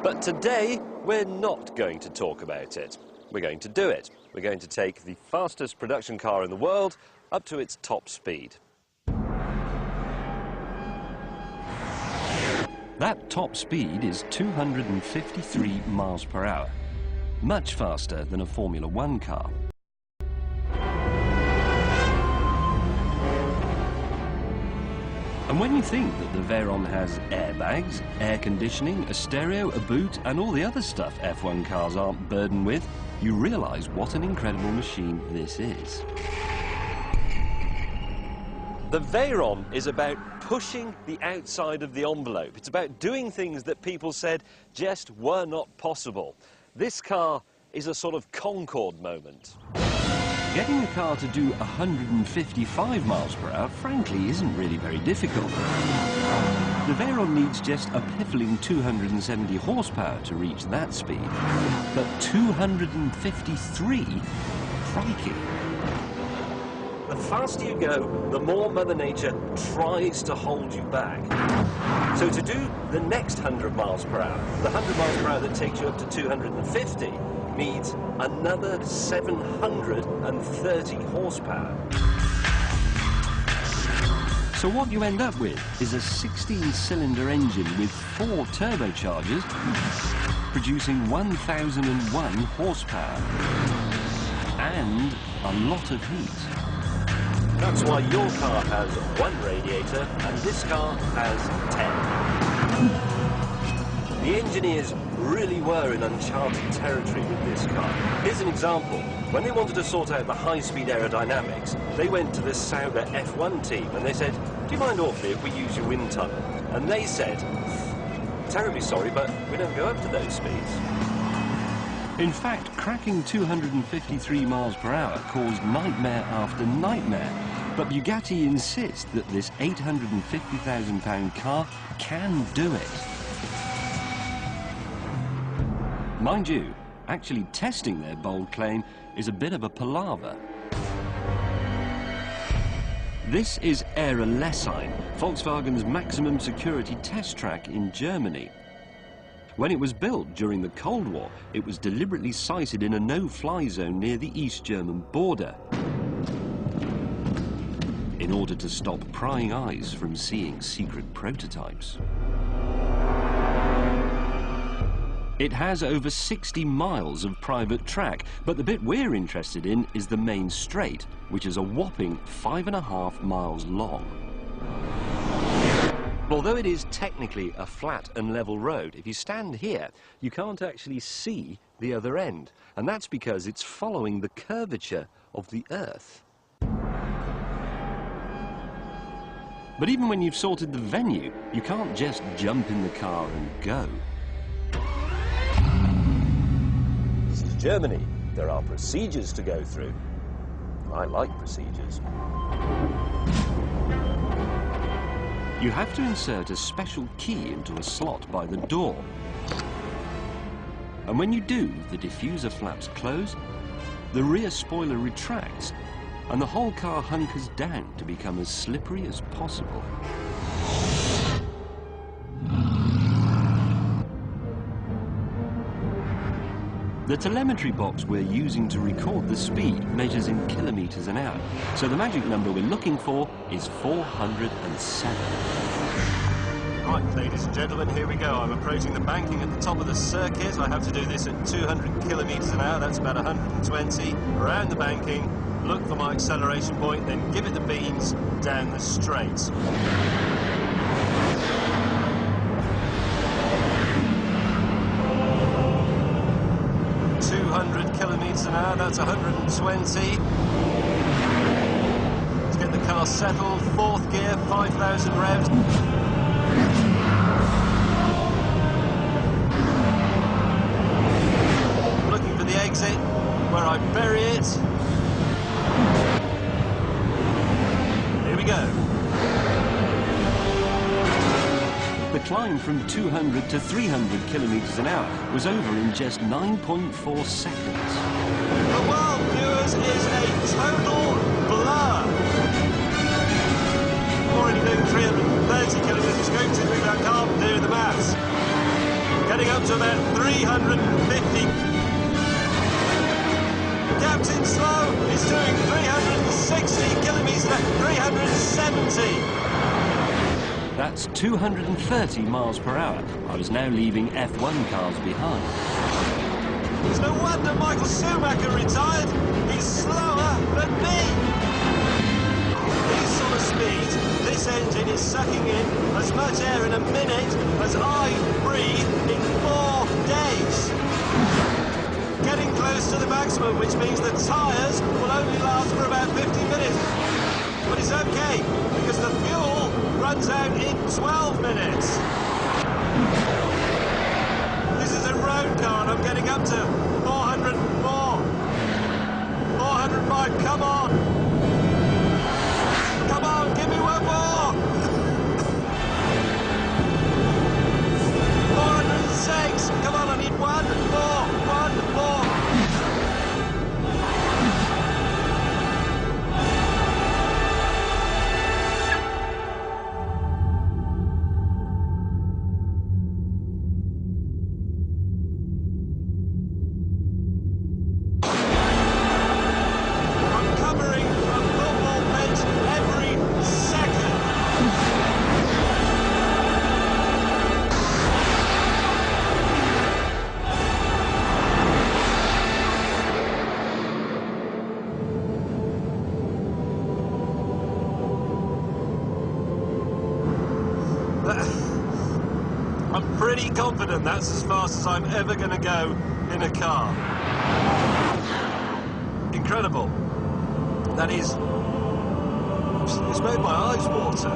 But today, we're not going to talk about it. We're going to do it. We're going to take the fastest production car in the world up to its top speed. That top speed is 253 miles per hour, much faster than a Formula One car. And when you think that the Veyron has airbags, air conditioning, a stereo, a boot, and all the other stuff F1 cars aren't burdened with, you realise what an incredible machine this is. The Veyron is about pushing the outside of the envelope. It's about doing things that people said just were not possible. This car is a sort of Concorde moment. Getting the car to do 155 miles per hour, frankly, isn't really very difficult. The Veyron needs just a piffling 270 horsepower to reach that speed. But 253? Crikey! The faster you go, the more Mother Nature tries to hold you back. So to do the next 100 miles per hour, the 100 miles per hour that takes you up to 250, needs another 730 horsepower. So what you end up with is a 16-cylinder engine with 4 turbochargers producing 1001 horsepower and a lot of heat. That's why your car has 1 radiator and this car has 10. The engineers really were in uncharted territory with this car. Here's an example. When they wanted to sort out the high-speed aerodynamics, they went to the Sauber F1 team and they said, "Do you mind awfully if we use your wind tunnel?" And they said, "Terribly sorry, but we don't go up to those speeds." In fact, cracking 253 miles per hour caused nightmare after nightmare. But Bugatti insist that this £850,000 car can do it. Mind you, actually testing their bold claim is a bit of a palaver. This is Aero Lessine, Volkswagen's maximum security test track in Germany. When it was built during the Cold War, it was deliberately sited in a no-fly zone near the East German border in order to stop prying eyes from seeing secret prototypes. It has over 60 miles of private track, but the bit we're interested in is the main straight, which is a whopping 5.5 miles long. Although it is technically a flat and level road, if you stand here, you can't actually see the other end. And that's because it's following the curvature of the Earth. But even when you've sorted the venue, you can't just jump in the car and go. This is Germany. There are procedures to go through. I like procedures. You have to insert a special key into a slot by the door. And when you do, the diffuser flaps close, the rear spoiler retracts, and the whole car hunkers down to become as slippery as possible. The telemetry box we're using to record the speed measures in kilometers an hour, so the magic number we're looking for is 407. Right, ladies and gentlemen, here we go. I'm approaching the banking at the top of the circuit. I have to do this at 200 kilometers an hour, that's about 120. Around the banking, look for my acceleration point, then give it the beans down the straight. 200 kilometers an hour, that's 120. Let's get the car settled, 4th gear, 5,000 revs. Looking for the exit, where I bury it. Here we go. The climb from 200 to 300 kilometers an hour was over in just 9.4 seconds. The world, viewers, is a total blur. Already doing 330 kilometers, going to move that car, do the maths. Getting up to about 350. Captain Slow is doing 360 kilometres, 370. That's 230 miles per hour. I was now leaving F1 cars behind. It's no wonder Michael Schumacher retired. He's slower than me. These sort of speeds, this engine is sucking in as much air in a minute as I breathe in 4 days. Getting close to the maximum, which means the tyres will only last for about 50 minutes. But it's okay, because the fuel runs out in 12 minutes. This is a road car and I'm getting up to 404. 405, come on. Come on, give me one more. 406, come on, I need one more. I'm pretty confident that's as fast as I'm ever going to go in a car. Incredible. That is... It's made my eyes water.